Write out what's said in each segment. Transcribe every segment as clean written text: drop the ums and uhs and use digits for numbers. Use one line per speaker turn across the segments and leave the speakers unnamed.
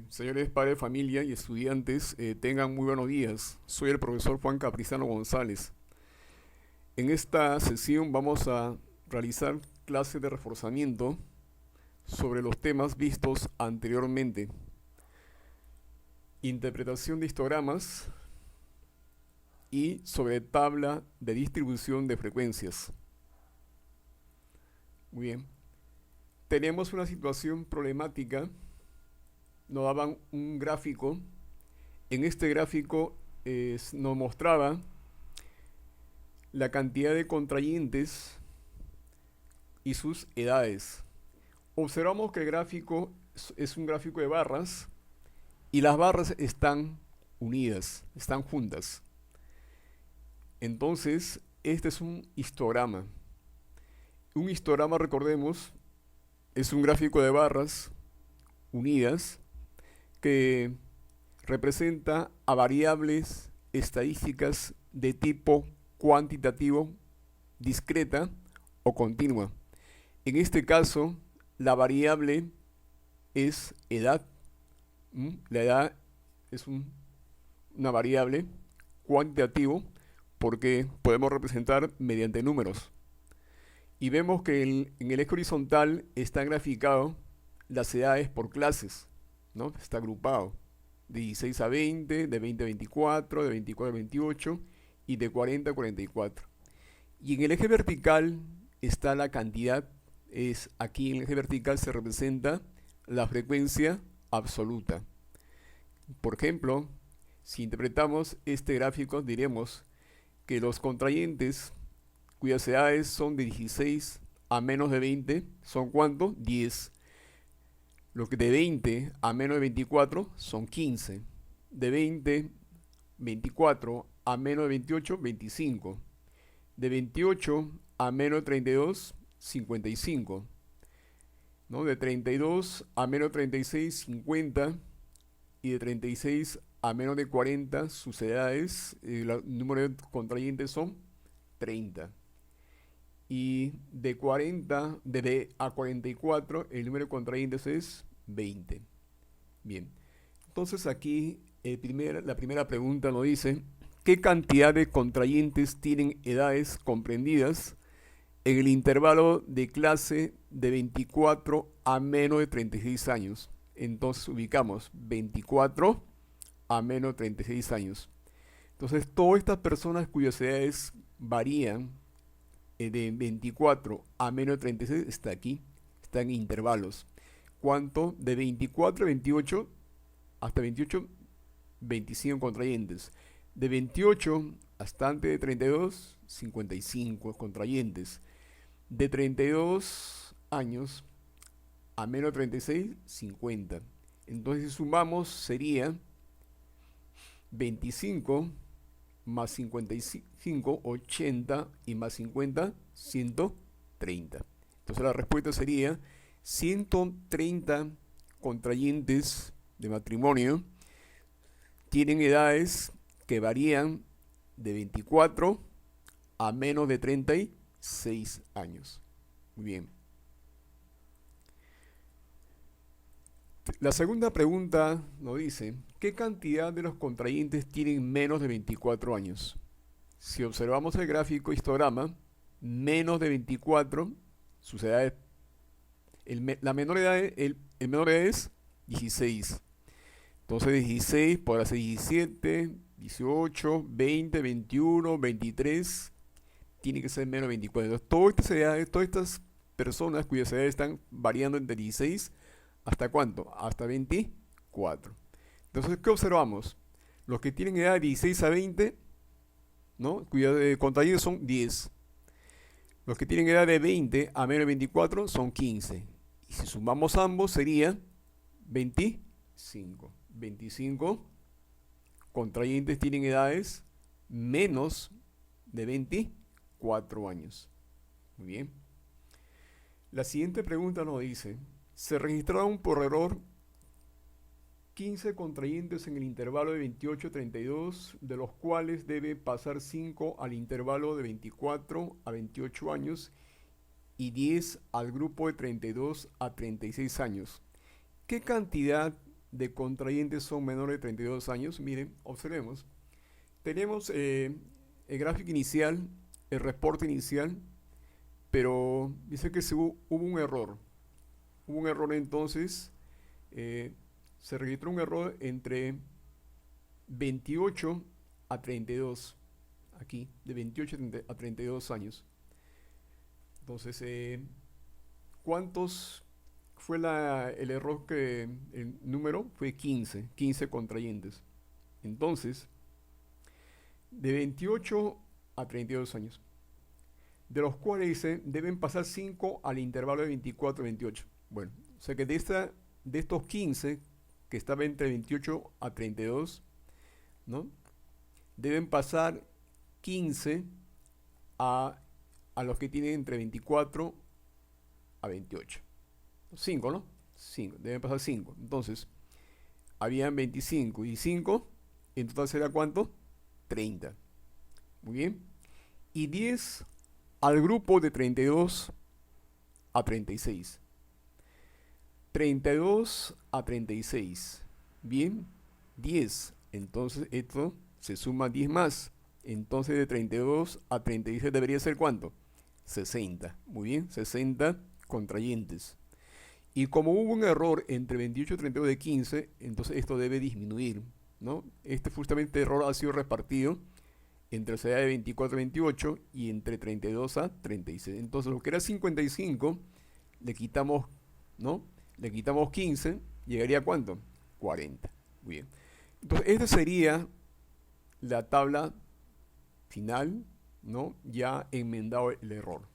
Señores padres de familia y estudiantes, tengan muy buenos días. Soy el profesor Juan Caprizano González. En esta sesión vamos a realizar clases de reforzamiento sobre los temas vistos anteriormente. Interpretación de histogramas y sobre tabla de distribución de frecuencias. Muy bien. Tenemos una situación problemática. Nos daban un gráfico. En este gráfico nos mostraba la cantidad de contrayentes y sus edades. Observamos que el gráfico es un gráfico de barras y las barras están unidas, están juntas. Entonces, este es un histograma. Un histograma, recordemos, es un gráfico de barras unidas que representa a variables estadísticas de tipo cuantitativo, discreta o continua. En este caso, la variable es edad. La edad es una variable cuantitativo porque podemos representar mediante números. Y vemos que en el eje horizontal está graficado las edades por clases, ¿no? Está agrupado de 16 a 20, de 20 a 24, de 24 a 28 y de 40 a 44. Y en el eje vertical está la cantidad, aquí en el eje vertical se representa la frecuencia absoluta. Por ejemplo, si interpretamos este gráfico, diremos que los contrayentes cuyas edades son de 16 a menos de 20 son ¿cuánto? 10. Los que de 20 a menos de 24 son 15. De 20, 24 a menos de 28, 25. De 28 a menos de 32, 55. ¿No? De 32 a menos de 36, 50. Y de 36 a menos de 40, sus edades, el número de contrayentes son 30. Y de 40, de a 44, el número de contrayentes es 20. Bien, entonces aquí la primera pregunta nos dice, ¿qué cantidad de contrayentes tienen edades comprendidas en el intervalo de clase de 24 a menos de 36 años? Entonces ubicamos 24 a menos de 36 años. Entonces todas estas personas cuyas edades varían de 24 a menos de 36 está aquí, está en intervalos. ¿Cuánto? De 24 a 28 hasta 28, 25 contrayentes. De 28 hasta antes de 32, 55 contrayentes. De 32 años a menos de 36, 50. Entonces si sumamos sería 25 más 55, 80 y más 50, 130. Entonces la respuesta sería 130 contrayentes de matrimonio tienen edades que varían de 24 a menos de 36 años. Muy bien. La segunda pregunta nos dice, ¿qué cantidad de los contrayentes tienen menos de 24 años? Si observamos el gráfico histograma, menos de 24, sus edades, la menor edad, el menor edad es 16. Entonces 16 podrá ser 17, 18, 20, 21, 23, tiene que ser menos de 24. Entonces, todas estas personas cuyas edades están variando entre 16 ¿hasta cuánto? Hasta 24. Entonces, ¿qué observamos? Los que tienen edad de 16 a 20, ¿no? Cuyos contrayentes son 10. Los que tienen edad de 20 a menos de 24 son 15. Y si sumamos ambos sería 25. 25 contrayentes tienen edades menos de 24 años. Muy bien. La siguiente pregunta nos dice, se registraron por error 15 contrayentes en el intervalo de 28 a 32, de los cuales debe pasar 5 al intervalo de 24 a 28 años y 10 al grupo de 32 a 36 años. ¿Qué cantidad de contrayentes son menores de 32 años, miren, observemos. Tenemos el gráfico inicial, el reporte inicial, pero dice que hubo un error. Hubo un error entonces, se registró un error entre 28 a 32, aquí, de 28 a 32 años. Entonces, ¿cuántos fue el error que el número? Fue 15 contrayentes. Entonces, de 28 a 32 años, de los cuales dice, deben pasar 5 al intervalo de 24 a 28. Bueno, o sea que de estos 15 que estaban entre 28 a 32, ¿no? Deben pasar 15 a los que tienen entre 24 a 28. 5, ¿no? 5, deben pasar 5. Entonces, habían 25 y 5, en total será ¿cuánto? 30. Muy bien. Y 10 al grupo de 32 a 36. 32 a 36. Bien. 10. Entonces esto se suma 10 más. Entonces de 32 a 36 debería ser ¿cuánto? 60. Muy bien. 60 contrayentes. Y como hubo un error entre 28 y 32 de 15, entonces esto debe disminuir, ¿no? Justamente error ha sido repartido entre la edad de 24 a 28 y entre 32 a 36. Entonces lo que era 55, le quitamos, ¿no? Le quitamos 15, llegaría a ¿cuánto? 40. Muy bien. Entonces esta sería la tabla final, ¿no? Ya enmendado el error.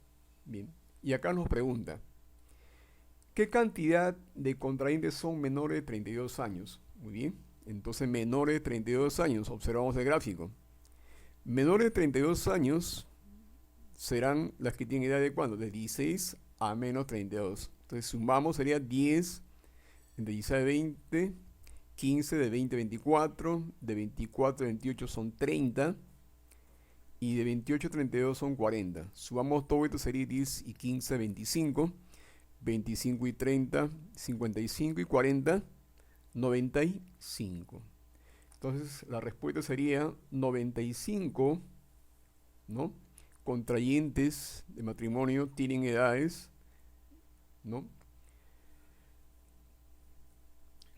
Bien. Y acá nos pregunta, ¿qué cantidad de contrayentes son menores de 32 años? Muy bien. Entonces menores de 32 años, observamos el gráfico. Menores de 32 años serán las que tienen edad de ¿cuándo? De 16 a menos 32. Entonces sumamos, sería 10 de 16 a 20, 15 de 20 a 24, de 24 a 28 son 30 y de 28 a 32 son 40. Sumamos todo esto, sería 10 y 15, 25, 25 y 30, 55 y 40, 95. Entonces la respuesta sería 95, ¿no? Contrayentes de matrimonio tienen edades, ¿no?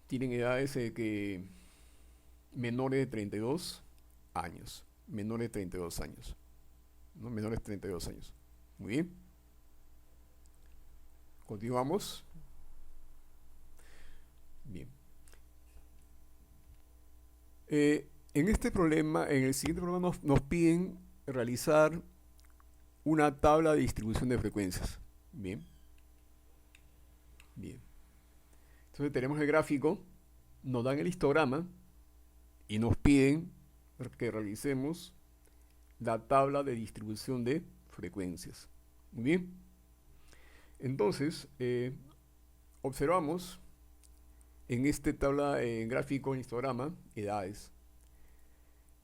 Tienen edades que menores de 32 años. Menores de 32 años. ¿No? Menores de 32 años. Muy bien. Continuamos. Bien. En este problema, en el siguiente problema nos piden realizar una tabla de distribución de frecuencias. Bien. Bien. Entonces tenemos el gráfico, nos dan el histograma y nos piden que realicemos la tabla de distribución de frecuencias. Muy bien. Entonces, observamos en esta tabla, gráfico, en histograma, edades.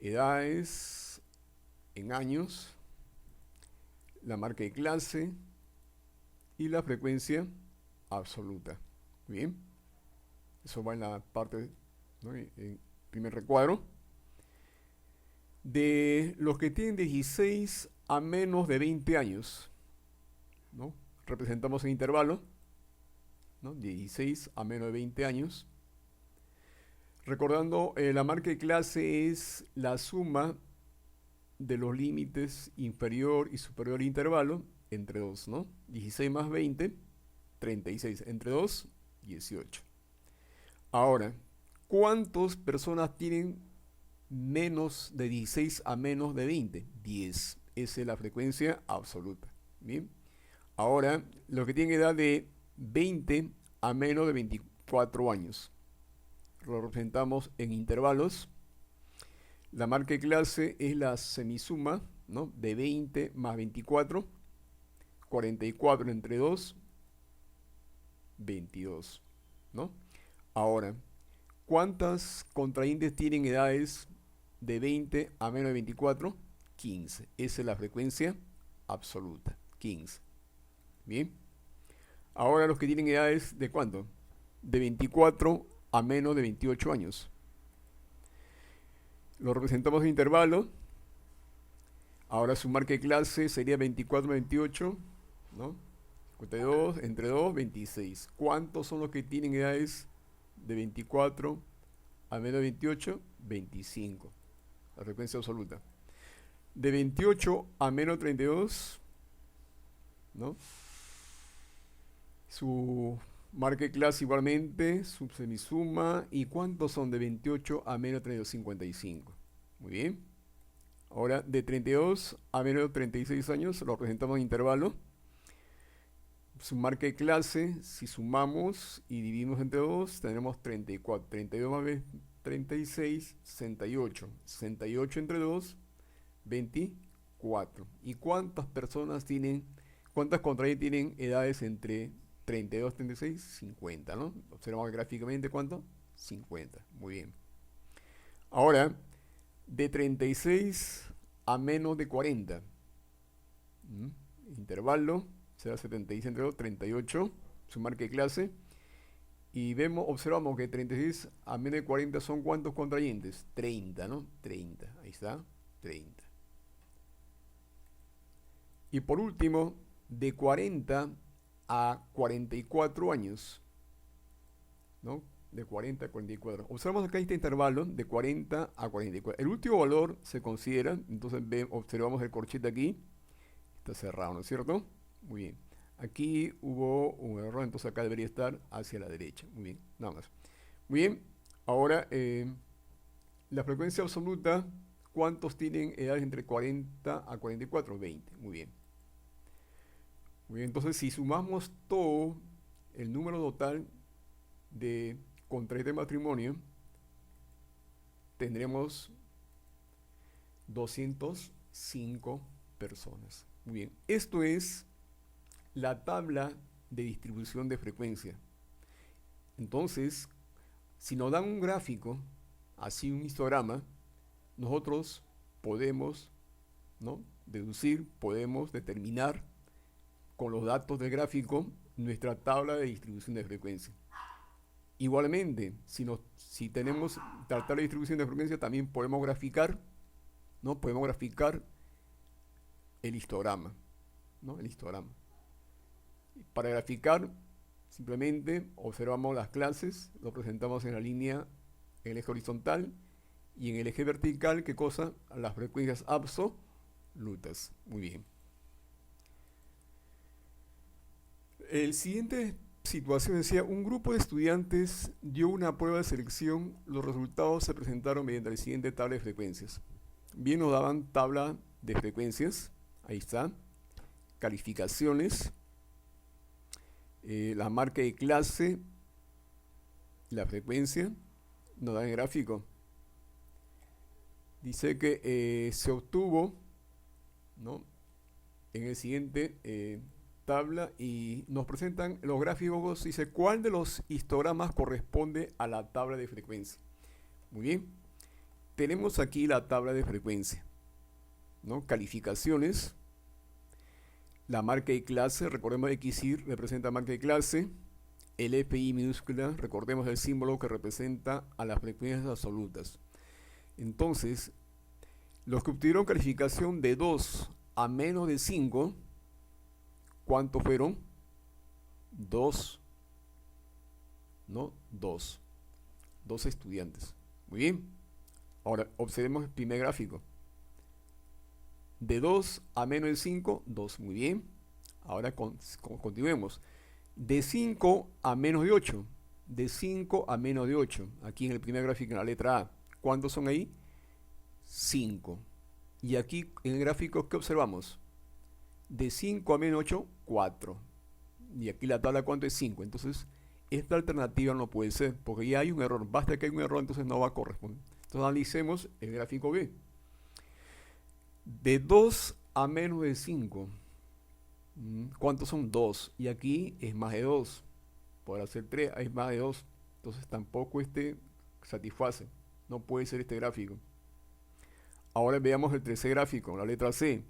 Edades en años, la marca de clase y la frecuencia absoluta. Muy bien. Eso va en la parte, ¿no? En primer recuadro. De los que tienen 16 a menos de 20 años, ¿no? Representamos el intervalo, ¿no? 16 a menos de 20 años. Recordando, la marca de clase es la suma de los límites inferior y superior al intervalo entre 2, ¿no? 16 más 20, 36. Entre 2, 18. Ahora, ¿cuántas personas tienen menos de 16 a menos de 20? 10. Esa es la frecuencia absoluta. Bien. Ahora, los que tienen edad de 20 a menos de 24 años. Lo representamos en intervalos. La marca de clase es la semisuma, ¿no? De 20 más 24. 44 entre 2. 22. ¿No? Ahora, ¿cuántas contrayentes tienen edades de 20 a menos de 24? 15. Esa es la frecuencia absoluta. 15. Bien. Ahora los que tienen edades de ¿cuánto? De 24 a menos de 28 años. Lo representamos en intervalo. Ahora su marca de clase sería 24-28, ¿no? 52, entre 2, 26. ¿Cuántos son los que tienen edades de 24 a menos de 28? 25. La frecuencia absoluta. De 28 a menos 32, ¿no? Su marca de clase igualmente, su semisuma. ¿Y cuántos son de 28 a menos 32? 55. Muy bien. Ahora, de 32 a menos 36 años, lo representamos en intervalo. Su marca de clase, si sumamos y dividimos entre 2, tendremos 34. 32 más 36, 68. 68 entre 2, 24. ¿Y cuántas personas tienen, cuántas contrayentes tienen edades entre 32 y 36? 50, ¿no? Observamos gráficamente cuánto. 50. Muy bien. Ahora, de 36 a menos de 40. Intervalo será 76 entre 2, 38. Su marca de clase. Y observamos que 36 a menos de 40 son ¿cuántos contrayentes? 30, ¿no? 30. Ahí está. 30. Y por último, de 40 a 44 años, ¿no? De 40 a 44. Observamos acá este intervalo de 40 a 44. El último valor se considera, entonces observamos el corchete aquí, está cerrado, ¿no es cierto? Muy bien. Aquí hubo un error, entonces acá debería estar hacia la derecha. Muy bien, nada más. Muy bien, ahora la frecuencia absoluta, ¿cuántos tienen edades entre 40 a 44? 20, muy bien. Muy bien, entonces si sumamos todo el número total de contrayentes de matrimonio, tendremos 205 personas. Muy bien, esto es la tabla de distribución de frecuencia. Entonces, si nos dan un gráfico, así un histograma, nosotros podemos, ¿no?, deducir, podemos determinar con los datos del gráfico nuestra tabla de distribución de frecuencia. Igualmente, si tenemos la tabla de distribución de frecuencia, también podemos graficar, ¿no? Podemos graficar el histograma, ¿no? El histograma. Para graficar, simplemente observamos las clases, lo presentamos en la línea, en el eje horizontal, y en el eje vertical, ¿qué cosa? Las frecuencias absolutas. Muy bien. El siguiente situación decía, un grupo de estudiantes dio una prueba de selección, los resultados se presentaron mediante la siguiente tabla de frecuencias. Bien, nos daban tabla de frecuencias, ahí está, calificaciones, la marca de clase, la frecuencia, nos dan el gráfico. Dice que se obtuvo, ¿no?, en el siguiente tabla, y nos presentan los gráficos. Dice cuál de los histogramas corresponde a la tabla de frecuencia. Muy bien, tenemos aquí la tabla de frecuencia, ¿no? Calificaciones, la marca de clase, recordemos que XY representa marca de clase, el FI minúscula, recordemos el símbolo que representa a las frecuencias absolutas. Entonces, los que obtuvieron calificación de 2 a menos de 5, ¿cuántos fueron? 2, ¿no? 2 estudiantes. Muy bien. Ahora, observemos el primer gráfico. De 2 a menos de 5, 2. Muy bien. Ahora continuemos. De 5 a menos de 8. De 5 a menos de 8. Aquí en el primer gráfico, en la letra A. ¿Cuántos son ahí? 5. Y aquí en el gráfico, ¿qué observamos? De 5 a menos 8, 4. Y aquí la tabla, ¿cuánto es? 5. Entonces, esta alternativa no puede ser, porque ya hay un error. Basta que haya un error, entonces no va a corresponder. Entonces, analicemos el gráfico B. De 2 a menos de 5. ¿Cuántos son? 2. Y aquí es más de 2. Podrá ser 3, es más de 2. Entonces, tampoco satisface. No puede ser este gráfico. Ahora veamos el tercer gráfico, la letra C.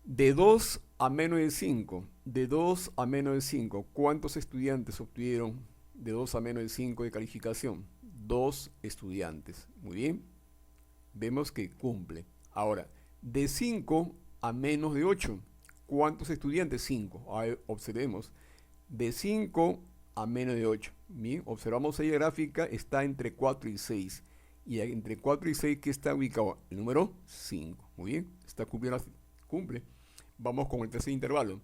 De 2 a menos de 5. De 2 a menos de 5. ¿Cuántos estudiantes obtuvieron de 2 a menos de 5 de calificación. 2 estudiantes. Muy bien. Vemos que cumple. Ahora, de 5 a menos de 8. ¿Cuántos estudiantes? 5. Observemos. De 5 a menos de 8. Bien, observamos ahí la gráfica, está entre 4 y 6. Y entre 4 y 6, ¿qué está ubicado? El número 5. Muy bien, está cumpliendo, cumple. Vamos con el tercer intervalo.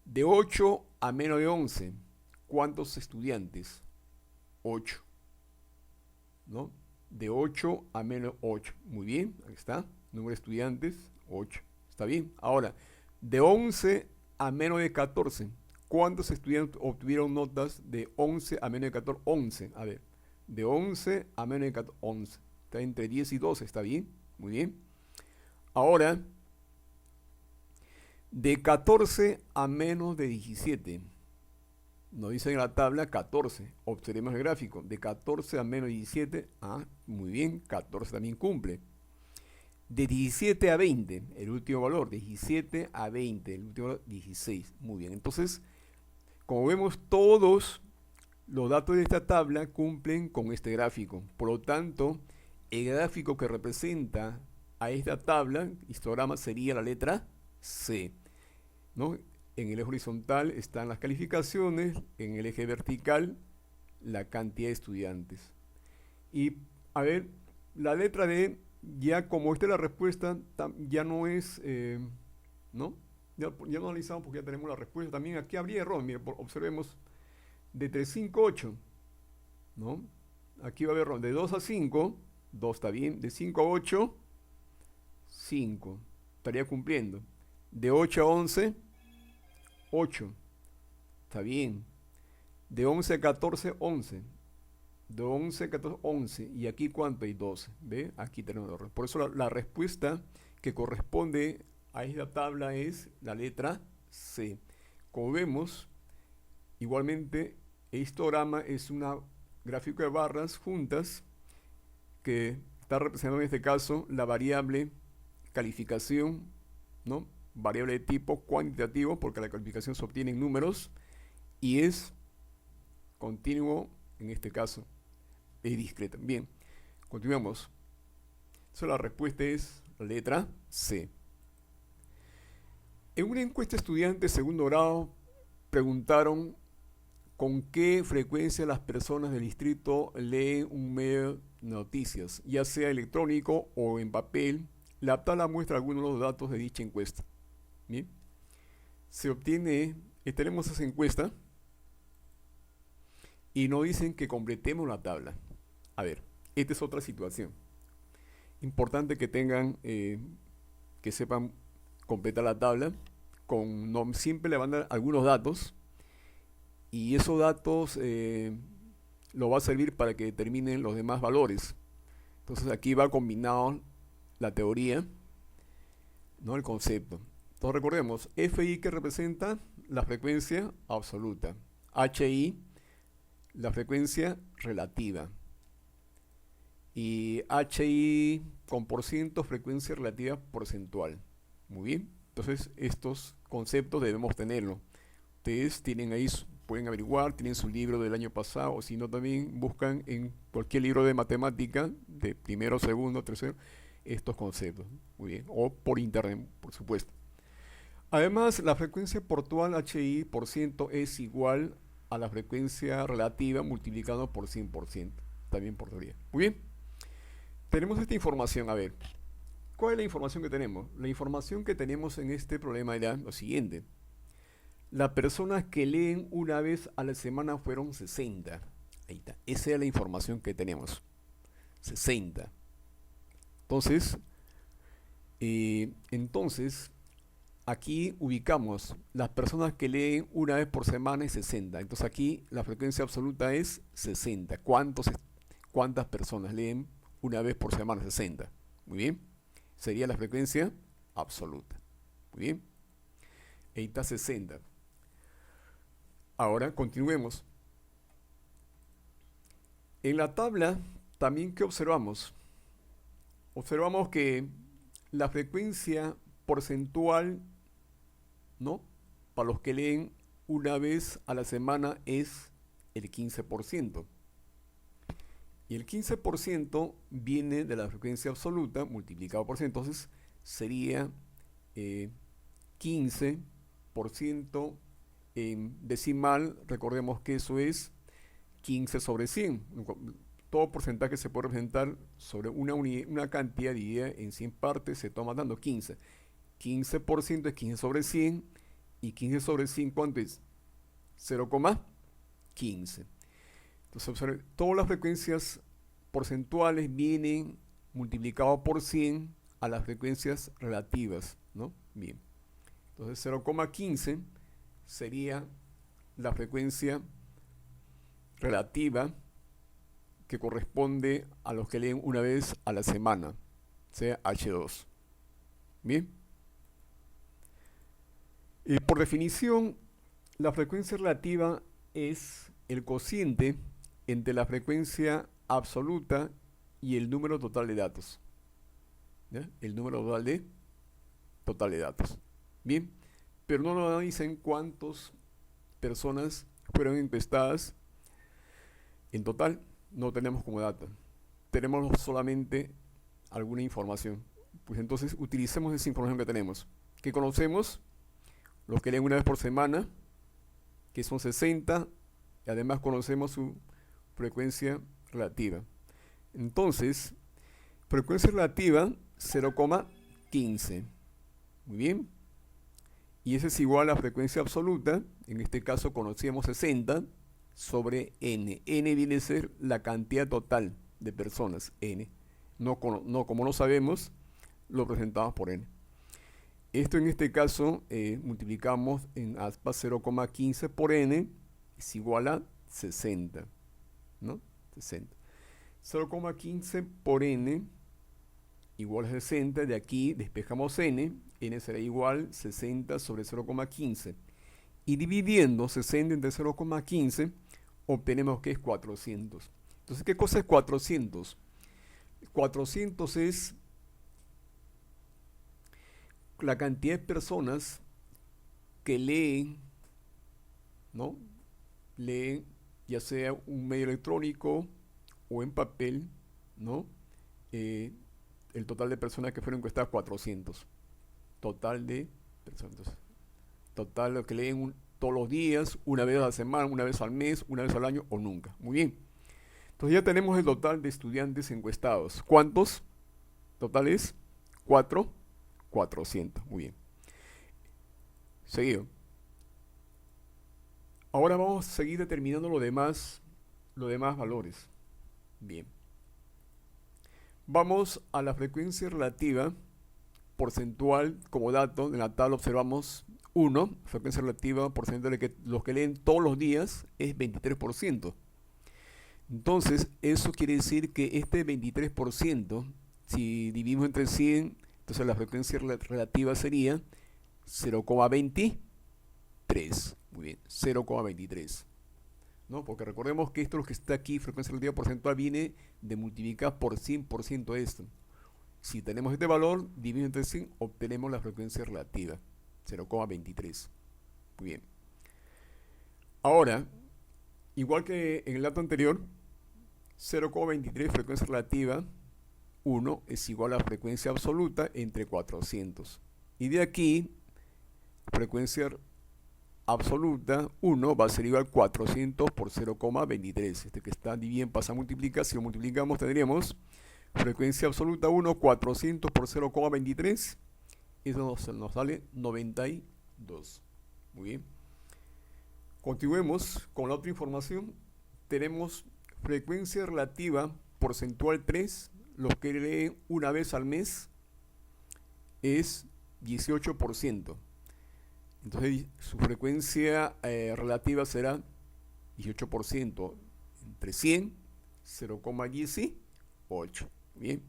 De 8 a menos de 11. ¿Cuántos estudiantes? 8. ¿No? De 8 a menos 8. Muy bien, aquí está. Número de estudiantes, 8. Está bien. Ahora, de 11 a menos de 14. ¿Cuántos estudiantes obtuvieron notas de 11 a menos de 14? 11. A ver, de 11 a menos de 14. 11. Está entre 10 y 12. ¿Está bien? Muy bien. Ahora, de 14 a menos de 17. Nos dice en la tabla 14. Observemos el gráfico. De 14 a menos de 17. Ah, muy bien. 14 también cumple. De 17 a 20. El último valor. De 17 a 20. El último valor. 16. Muy bien. Entonces, como vemos, todos los datos de esta tabla cumplen con este gráfico. Por lo tanto, el gráfico que representa a esta tabla, histograma, sería la letra C, ¿no? En el eje horizontal están las calificaciones, en el eje vertical la cantidad de estudiantes. Y a ver, la letra D, ya como esta es la respuesta, ya no es, ¿no? Ya no analizamos porque ya tenemos la respuesta. También aquí habría error, mire, observemos, de 3, 5, 8, ¿no? Aquí va a haber error, de 2 a 5, 2 está bien, de 5 a 8, 5, estaría cumpliendo. De 8 a 11, 8, está bien. De 11 a 14, 11. De 11 a 14, 11. Y aquí, ¿cuánto hay? 12. ¿Ve? Aquí tenemos error. Por eso la respuesta que corresponde a esta tabla es la letra C. Como vemos, igualmente, el histograma es un gráfico de barras juntas que está representando en este caso la variable calificación, ¿no? Variable de tipo cuantitativo, porque la calificación se obtiene en números y es continuo, en este caso es discreta. Bien, continuamos. Entonces la respuesta es la letra C. En una encuesta de estudiantes de segundo grado preguntaron con qué frecuencia las personas del distrito leen un medio de noticias, ya sea electrónico o en papel. La tabla muestra algunos de los datos de dicha encuesta. Bien, se obtiene, tenemos esa encuesta y nos dicen que completemos la tabla. A ver, esta es otra situación. Importante que tengan, que sepan completar la tabla. Siempre le van a dar algunos datos y esos datos lo va a servir para que determinen los demás valores. Entonces aquí va combinado la teoría, ¿no? El concepto. Entonces recordemos, FI que representa la frecuencia absoluta, HI la frecuencia relativa y HI con por ciento, frecuencia relativa porcentual. Muy bien, entonces estos conceptos debemos tenerlos. Ustedes tienen ahí, pueden averiguar, tienen su libro del año pasado, o si no también buscan en cualquier libro de matemática, de primero, segundo, tercero, estos conceptos. Muy bien, o por internet, por supuesto. Además, la frecuencia portual HI por ciento es igual a la frecuencia relativa multiplicado por 100%. También por teoría. Muy bien. Tenemos esta información. A ver, ¿cuál es la información que tenemos? La información que tenemos en este problema era lo siguiente. Las personas que leen una vez a la semana fueron 60. Ahí está. Esa es la información que tenemos. 60. Entonces, aquí ubicamos las personas que leen una vez por semana es 60. Entonces aquí la frecuencia absoluta es 60. ¿Cuántas personas leen una vez por semana? 60. Muy bien. Sería la frecuencia absoluta. Muy bien. Ahí está 60. Ahora continuemos. En la tabla también, ¿qué observamos? Observamos que la frecuencia porcentual, ¿no?, para los que leen una vez a la semana es el 15%. Y el 15% viene de la frecuencia absoluta multiplicado por 100. Entonces sería 15% en decimal. Recordemos que eso es 15 sobre 100. Todo porcentaje se puede representar sobre una cantidad dividida en 100 partes, se toma dando 15. 15% es 15 sobre 100, y 15 sobre 100, ¿cuánto es? 0,15. Entonces, observen, todas las frecuencias porcentuales vienen multiplicado por 100 a las frecuencias relativas, ¿no? Bien. Entonces, 0,15 sería la frecuencia relativa que corresponde a los que leen una vez a la semana, sea H2. Bien. Por definición, la frecuencia relativa es el cociente entre la frecuencia absoluta y el número total de datos. ¿Ya? El número total de datos. Bien, pero no nos dicen cuántas personas fueron encuestadas en total. No tenemos como dato. Tenemos solamente alguna información. Pues entonces utilicemos esa información que tenemos. Que conocemos, los que leen una vez por semana, que son 60, y además conocemos su frecuencia relativa. Entonces, frecuencia relativa 0,15. Muy bien. Y ese es igual a la frecuencia absoluta. En este caso conocíamos 60 sobre n. N viene a ser la cantidad total de personas, n. Como no sabemos, lo presentamos por n. Esto en este caso multiplicamos en aspa 0,15 por n, es igual a 60, ¿no? 60. 0,15 por n igual a 60. De aquí despejamos n será igual a 60 sobre 0,15. Y dividiendo 60 entre 0,15, obtenemos que es 400. Entonces, ¿qué cosa es 400? 400 es la cantidad de personas que leen, ¿no? Leen ya sea un medio electrónico o en papel, ¿no? El total de personas que fueron encuestadas, 400. Total de personas. Total lo que leen todos los días, una vez a la semana, una vez al mes, una vez al año o nunca. Muy bien. Entonces ya tenemos el total de estudiantes encuestados. ¿Cuántos? Total es 400. Muy bien. Seguido. Ahora vamos a seguir determinando los demás valores. Bien. Vamos a la frecuencia relativa porcentual como dato. En la tabla observamos 1, frecuencia relativa porcentual de que los que leen todos los días es 23%. Entonces, eso quiere decir que este 23%, si dividimos entre 100, entonces la frecuencia relativa sería 0,23. Muy bien, 0,23. ¿No? Porque recordemos que esto lo que está aquí, frecuencia relativa porcentual, viene de multiplicar por 100% esto. Si tenemos este valor, dividido entre 100, obtenemos la frecuencia relativa, 0,23. Muy bien. Ahora, igual que en el dato anterior, 0,23 frecuencia relativa 1 es igual a la frecuencia absoluta entre 400. Y de aquí, frecuencia absoluta 1 va a ser igual a 400 por 0,23. Este que está dividido pasa a multiplicar. Si lo multiplicamos tendríamos frecuencia absoluta 1, 400 por 0,23. Eso nos sale 92. Muy bien. Continuemos con la otra información. Tenemos frecuencia relativa porcentual 3. Los que leen una vez al mes es 18%. Entonces su frecuencia relativa será 18% entre 100, 0,18. Bien,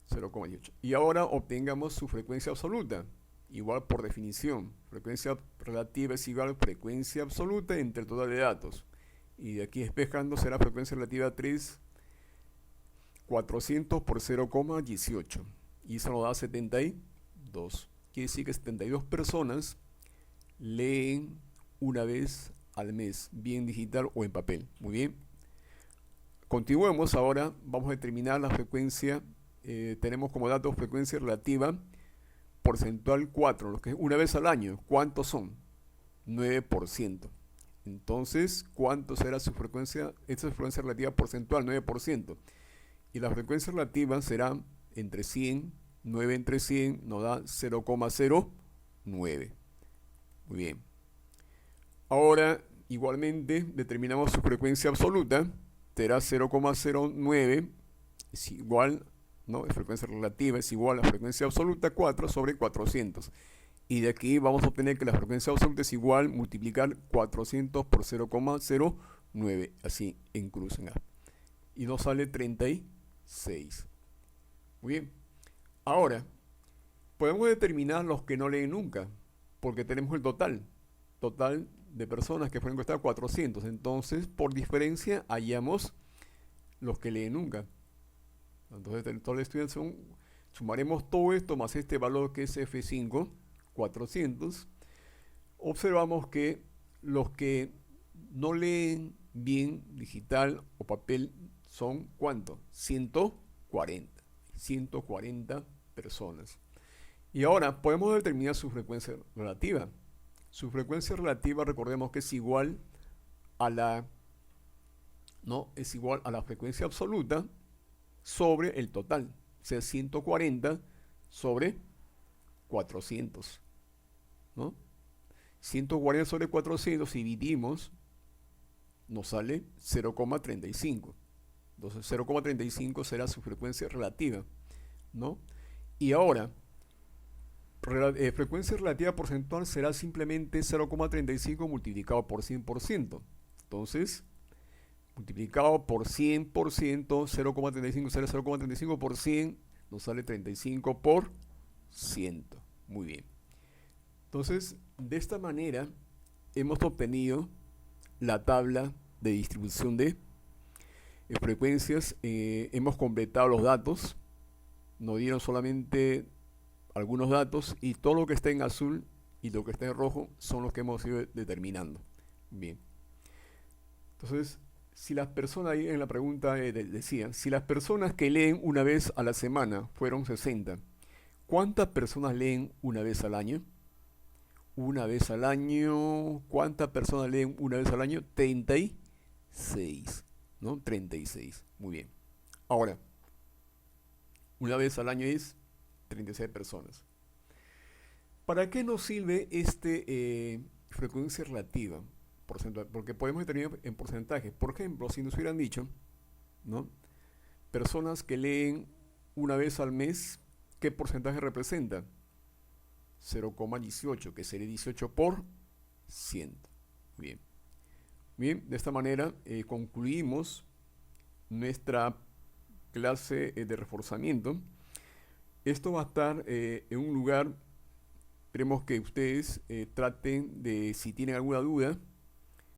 0,18. Y ahora obtengamos su frecuencia absoluta. Igual por definición, frecuencia relativa es igual a frecuencia absoluta entre el total de datos. Y de aquí despejando será frecuencia relativa 3, 400 por 0,18. Y eso nos da 72. Quiere decir que 72 personas leen una vez al mes, bien digital o en papel. Muy bien. Continuemos ahora, vamos a determinar la frecuencia. Tenemos como dato frecuencia relativa porcentual 4, lo que es una vez al año. ¿Cuántos son? 9%. Entonces, ¿cuánto será su frecuencia? Esta es frecuencia relativa porcentual, 9%. Y la frecuencia relativa será entre 100, 9 entre 100 nos da 0,09. Muy bien. Ahora, igualmente, determinamos su frecuencia absoluta. Será 0,09 es igual, ¿no? Frecuencia relativa es igual a la frecuencia absoluta 4 sobre 400. Y de aquí vamos a obtener que la frecuencia absoluta es igual multiplicar 400 por 0,09, así en cruz en A. Y nos sale 36. Muy bien. Ahora, podemos determinar los que no leen nunca, porque tenemos el total de personas que fueron encuestadas 400. Entonces, por diferencia, hallamos los que leen nunca. Entonces, el total de estudiantes sumaremos todo esto más este valor que es F5, 400. Observamos que los que no leen bien digital o papel son ¿cuánto? 140. 140 personas. Y ahora podemos determinar su frecuencia relativa. Su frecuencia relativa, recordemos que es igual a la, ¿no? Es igual a la frecuencia absoluta sobre el total. O sea, 140 sobre 400. ¿No? 140 sobre 400 dividimos, nos sale 0,35. Entonces 0,35 será su frecuencia relativa, ¿no? Y ahora, frecuencia relativa porcentual será simplemente 0,35 multiplicado por 100%. Entonces, multiplicado por 100%, 0,35 será 0,35 por 100, nos sale 35 por 100. Muy bien. Entonces, de esta manera hemos obtenido la tabla de distribución de frecuencias. Hemos completado los datos. Nos dieron solamente algunos datos y todo lo que está en azul y lo que está en rojo son los que hemos ido determinando. Bien. Entonces, si las personas, ahí en la pregunta decía, si las personas que leen una vez a la semana fueron 60, ¿cuántas personas leen una vez al año? Una vez al año, ¿cuántas personas leen una vez al año? 36, ¿no? 36, muy bien. Ahora, una vez al año es 36 personas. ¿Para qué nos sirve frecuencia relativa? Porque podemos determinar en porcentajes. Por ejemplo, si nos hubieran dicho, ¿no? Personas que leen una vez al mes, ¿qué porcentaje representa? 0,18, que sería 18 por 100. Bien. Bien, de esta manera concluimos nuestra clase de reforzamiento. Esto va a estar en un lugar, esperemos que ustedes traten de, si tienen alguna duda,